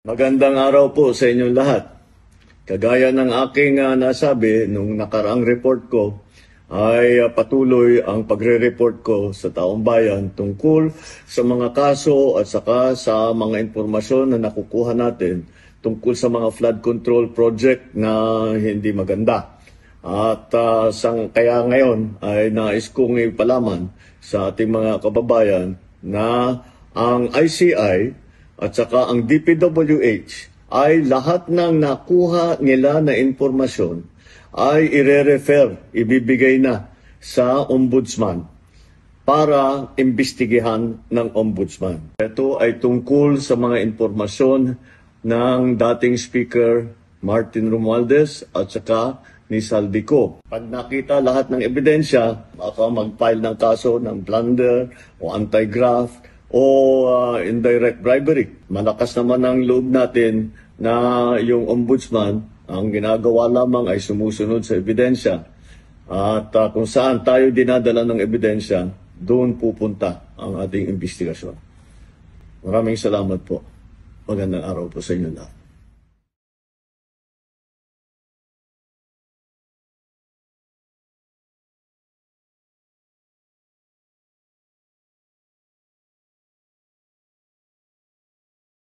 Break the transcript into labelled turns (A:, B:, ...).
A: Magandang araw po sa inyong lahat. Kagaya ng aking nasabi nung nakaraang report ko, ay patuloy ang pagre-report ko sa taong bayan tungkol sa mga kaso at saka sa mga impormasyon na nakukuha natin tungkol sa mga flood control project na hindi maganda. At kaya ngayon ay nais kong ipalaman sa ating mga kababayan na ang ICI at saka ang DPWH ay lahat ng nakuha nila na informasyon ay ire-refer, ibibigay na sa ombudsman para imbestigahan ng ombudsman. Ito ay tungkol sa mga informasyon ng dating Speaker Martin Romualdez at saka ni Saldico. Pag nakita lahat ng ebidensya, baka mag-file ng kaso ng plunder o anti-graft o indirect bribery. Malakas naman ang loob natin na yung ombudsman, ang ginagawa lamang ay sumusunod sa ebidensya. At kung saan tayo dinadala ng ebidensya, doon pupunta ang ating investigasyon. Maraming salamat po. Magandang araw po sa inyo lahat.